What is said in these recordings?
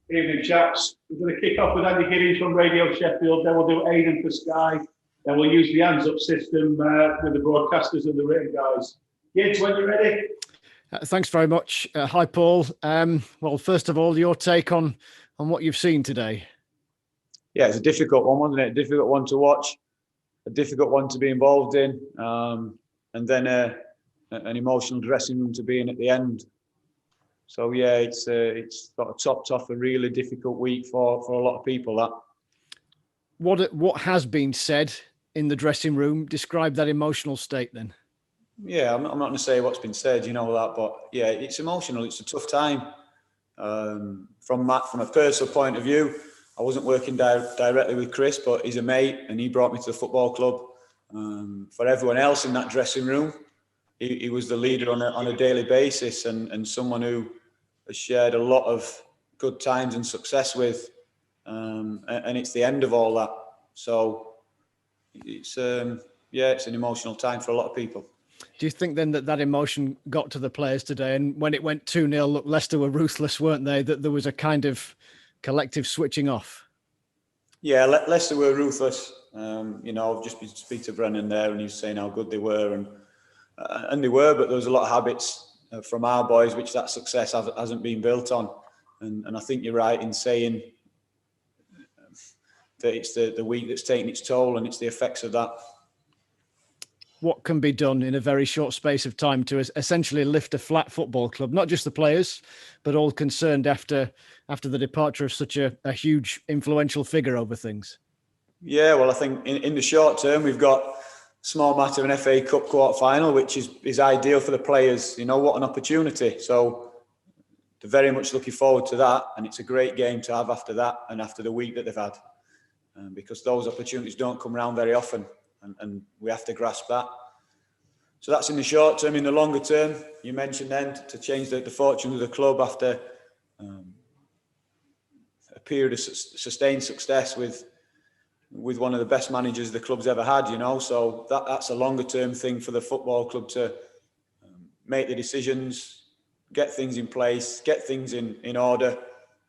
Evening, chaps. We're going to kick off with Andy Giddings from Radio Sheffield. Then we'll do Aidan for Sky. Then we'll use the hands up system with the broadcasters and the written guys. Gids, when you're ready. Thanks very much. Hi, Paul. Well, first of all, your take on what you've seen today. Yeah, it's a difficult one, wasn't it? A difficult one to watch, a difficult one to be involved in, and then an emotional dressing room to be in at the end. So yeah, it's sort of topped off a really difficult week for a lot of people. That what has been said in the dressing room? Describe that emotional state then. Yeah, I'm not going to say what's been said, you know that, but yeah, it's emotional. It's a tough time. From a personal point of view, I wasn't working directly with Chris, but he's a mate and he brought me to the football club. For everyone else in that dressing room, he was the leader on a daily basis and someone who has shared a lot of good times and success with, and it's the end of all that. So it's an emotional time for a lot of people. Do you think then that emotion got to the players today? And when it went 2-0, look, Leicester were ruthless, weren't they? That there was a kind of collective switching off. Yeah, Leicester were ruthless. I've just been speaking to Brennan there, and he was saying how good they were, and they were. But there was a lot of habits from our boys, which that success hasn't been built on. And I think you're right in saying that it's the week that's taken its toll, and it's the effects of that. What can be done in a very short space of time to essentially lift a flat football club, not just the players, but all concerned after the departure of such a huge influential figure over things? Yeah, well, I think in the short term, we've got a small matter of an FA Cup quarter-final, which is ideal for the players. You know, what an opportunity. So they're very much looking forward to that, and it's a great game to have after that and after the week that they've had, because those opportunities don't come around very often. And we have to grasp that. So that's in the short term. In the longer term, you mentioned then to change the fortunes of the club after a period of sustained success with one of the best managers the club's ever had. You know, so that's a longer term thing for the football club to make the decisions, get things in place, get things in order.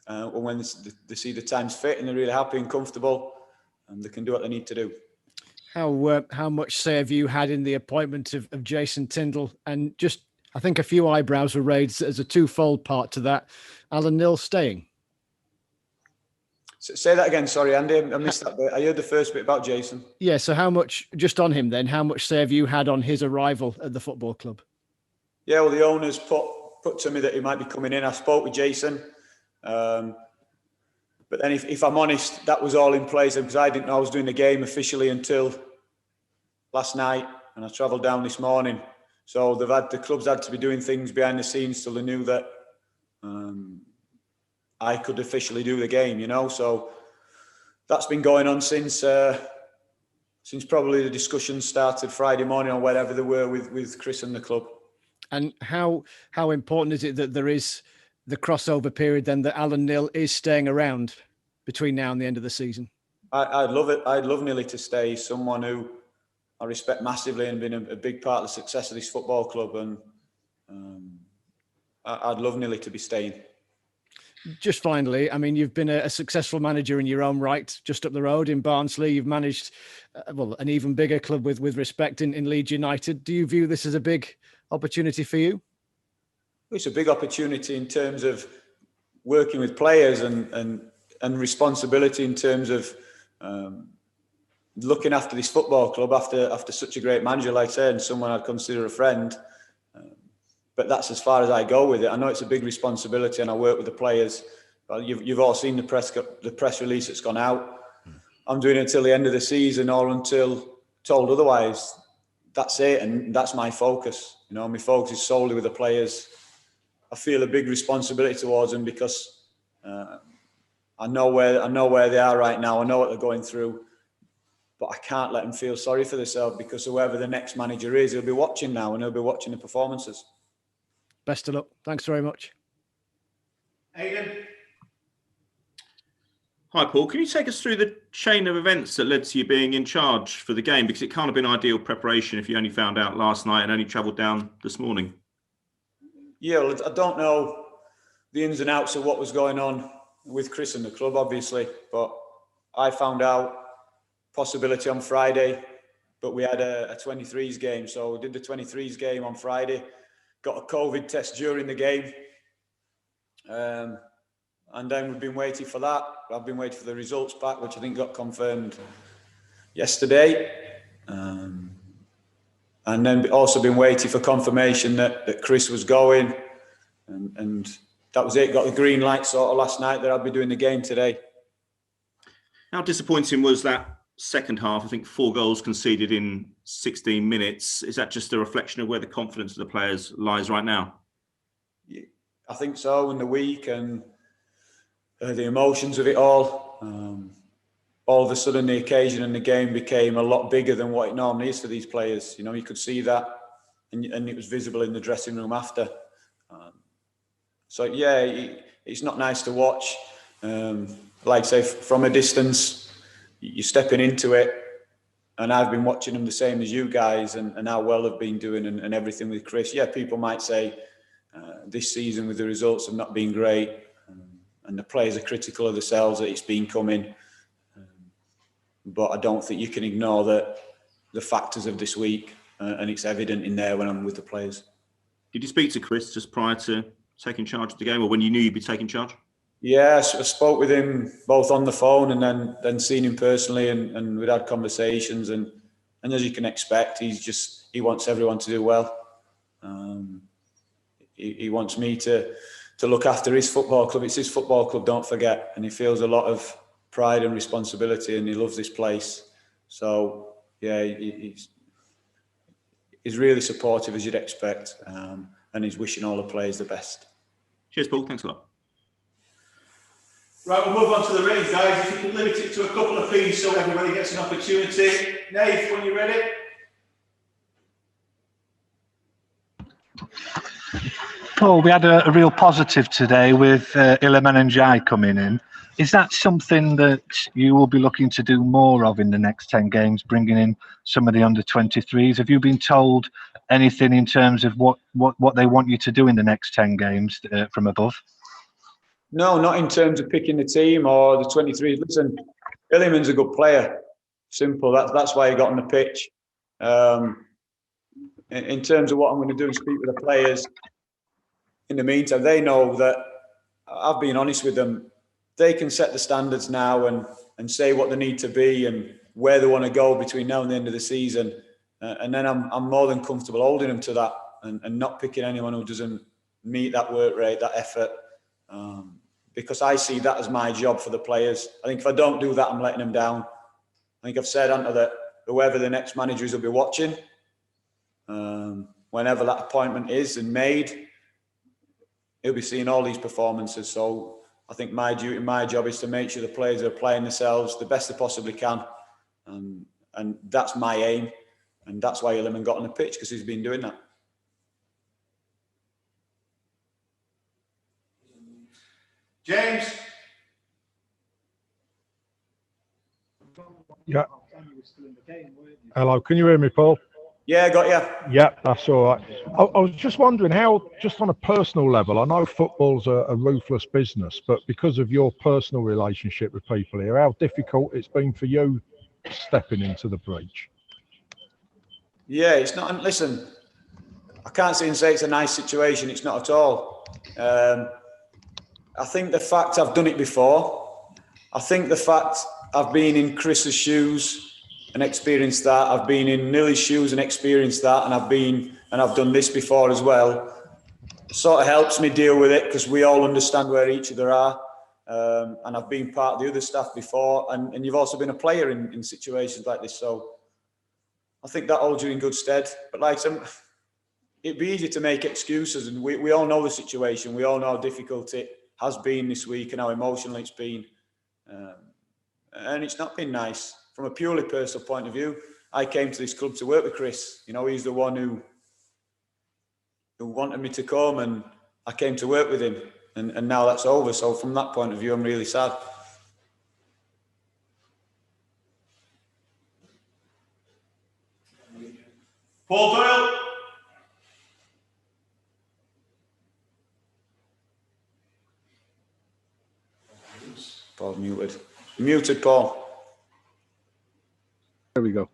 When they see the time's fit and they're really happy and comfortable, and they can do what they need to do. How much say have you had in the appointment of Jason Tindall? And just, I think a few eyebrows were raised as a twofold part to that. Alan Knill staying. Say that again, sorry, Andy. I missed that bit. I heard the first bit about Jason. Yeah, so how much, just on him then, how much say have you had on his arrival at the football club? Yeah, well, the owners put to me that he might be coming in. I spoke with Jason. But then if I'm honest, that was all in place because I didn't know I was doing the game officially until last night, and I travelled down this morning. So the club's had to be doing things behind the scenes till they knew that I could officially do the game, you know. So that's been going on since probably the discussion started Friday morning or whatever they were with Chris and the club. And how important is it that there is the crossover period then, that Alan Knill is staying around between now and the end of the season? I'd love it. I'd love Nilly to stay. He's someone who I respect massively and been a big part of the success of this football club. And I'd love Nilly to be staying. Just finally, I mean, you've been a successful manager in your own right, just up the road in Barnsley. You've managed, an even bigger club with respect in Leeds United. Do you view this as a big opportunity for you? It's a big opportunity in terms of working with players and responsibility in terms of looking after this football club after such a great manager, like I said, and someone I'd consider a friend. But that's as far as I go with it. I know it's a big responsibility, and I work with the players. Well, you've all seen the press release that's gone out. I'm doing it until the end of the season, or until told otherwise. That's it, and that's my focus. You know, my focus is solely with the players. I feel a big responsibility towards them because I know where they are right now. I know what they're going through, but I can't let them feel sorry for themselves, because whoever the next manager is, he'll be watching now, and he'll be watching the performances. Best of luck. Thanks very much. Aidan. Hi, Paul. Can you take us through the chain of events that led to you being in charge for the game? Because it can't have been ideal preparation if you only found out last night and only travelled down this morning. Yeah, well, I don't know the ins and outs of what was going on with Chris and the club, obviously. But I found out possibility on Friday, but we had a 23s game. So we did the 23s game on Friday, got a COVID test during the game. And then we've been waiting for that. I've been waiting for the results back, which I think got confirmed yesterday. And then also been waiting for confirmation that Chris was going. And that was it. Got the green light sort of last night that I'd be doing the game today. How disappointing was that second half? I think 4 goals conceded in 16 minutes. Is that just a reflection of where the confidence of the players lies right now? Yeah, I think so. In the week and the emotions of it all of a sudden the occasion and the game became a lot bigger than what it normally is for these players. You know, you could see that, and it was visible in the dressing room after. So yeah, it's not nice to watch. Like I say, from a distance, you're stepping into it, and I've been watching them the same as you guys, and how well they've been doing and everything with Chris. Yeah, people might say this season with the results have not been great, and the players are critical of themselves that it's been coming. But I don't think you can ignore the factors of this week, and it's evident in there when I'm with the players. Did you speak to Chris just prior to taking charge of the game, or when you knew you'd be taking charge? Yeah, I spoke with him both on the phone and then seen him personally, and we'd had conversations. And as you can expect, he wants everyone to do well. He wants me to look after his football club. It's his football club, don't forget, and he feels a lot of pride and responsibility, and he loves this place. So yeah, he's really supportive, as you'd expect, and he's wishing all the players the best. Cheers, Paul. Thanks a lot. Right, we'll move on to the ratings, guys. If you can limit it to a couple of fees so everybody gets an opportunity. Nate, when you're ready. Paul, we had a real positive today with Iliman and Jai coming in. Is that something that you will be looking to do more of in the next 10 games, bringing in some of the under-23s? Have you been told anything in terms of what they want you to do in the next 10 games from above? No, not in terms of picking the team or the 23s. Listen, Iliman's a good player. Simple. That's why he got on the pitch. In terms of what I'm going to do and speak with the players, in the meantime, they know that I've been honest with them. They can set the standards now and say what they need to be and where they want to go between now and the end of the season. And then I'm more than comfortable holding them to that and not picking anyone who doesn't meet that work rate, that effort. Because I see that as my job for the players. I think if I don't do that, I'm letting them down. I think I've said, haven't I, that whoever the next manager is will be watching. Whenever that appointment is and made, he'll be seeing all these performances. So I think my duty, my job is to make sure the players are playing themselves the best they possibly can. And that's my aim. And that's why Iliman got on the pitch, because he's been doing that. James. Yeah. Hello, can you hear me, Paul? Yeah, got you. Yeah, that's all right. I was just wondering how, just on a personal level, I know football's a ruthless business, but because of your personal relationship with people here, how difficult it's been for you stepping into the breach? Yeah, it's not. Listen, I can't sit and say it's a nice situation. It's not at all. I think the fact I've done it before, I think the fact I've been in Chris's shoes and experienced that, I've been in Nilly's shoes and experienced that, and I've done this before as well, sort of helps me deal with it, because we all understand where each other are. And I've been part of the other staff before, and you've also been a player in situations like this. So I think that holds you in good stead. But like it'd be easy to make excuses, and we all know the situation. We all know how difficult it has been this week and how emotional it's been. And it's not been nice. From a purely personal point of view, I came to this club to work with Chris. You know, he's the one who wanted me to come, and I came to work with him. And now that's over. So from that point of view, I'm really sad. Paul Doyle. Paul's muted. Muted, Paul. There we go.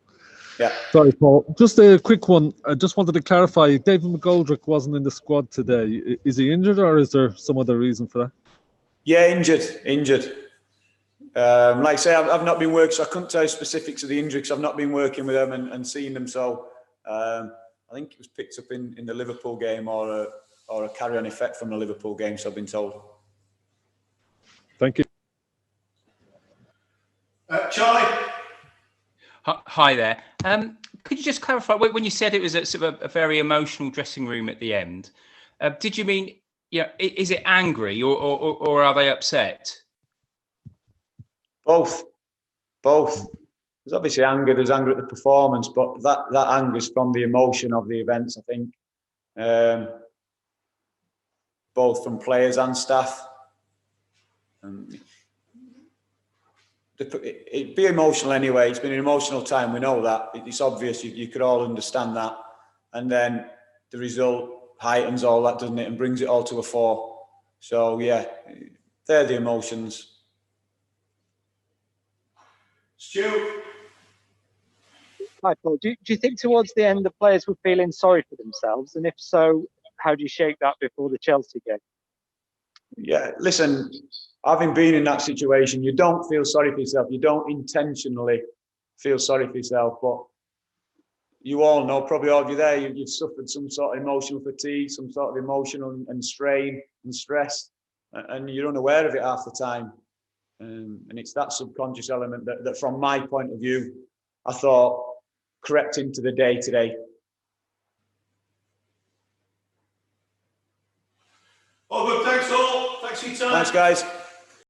Yeah. Sorry, Paul. Just a quick one. I just wanted to clarify. David McGoldrick wasn't in the squad today. Is he injured, or is there some other reason for that? Yeah, injured. Like I say, I've not been working, so I couldn't tell you specifics of the injury because I've not been working with them and seeing them. So I think it was picked up in the Liverpool game or a carry-on effect from the Liverpool game, so I've been told. Thank you. Charlie? Hi there. Could you just clarify, when you said it was a sort of a very emotional dressing room at the end, did you mean, is it angry or are they upset? Both. There's obviously anger. There's anger at the performance, but that anger is from the emotion of the events, I think. Both from players and staff. It'd be emotional anyway. It's been an emotional time. We know that. It's obvious. You could all understand that. And then the result heightens all that, doesn't it? And brings it all to a fore. So, yeah, they're the emotions. Stu? Hi, Paul. Do you think towards the end the players were feeling sorry for themselves? And if so, how do you shake that before the Chelsea game? Yeah, listen, having been in that situation, you don't feel sorry for yourself. You don't intentionally feel sorry for yourself. But you all know, probably all of you there, you've suffered some sort of emotional fatigue, some sort of emotional and strain and stress, and you're unaware of it half the time. And it's that subconscious element that, from my point of view, I thought crept into the day today. Oh, good. Thanks all. Thanks for your time. Thanks, guys.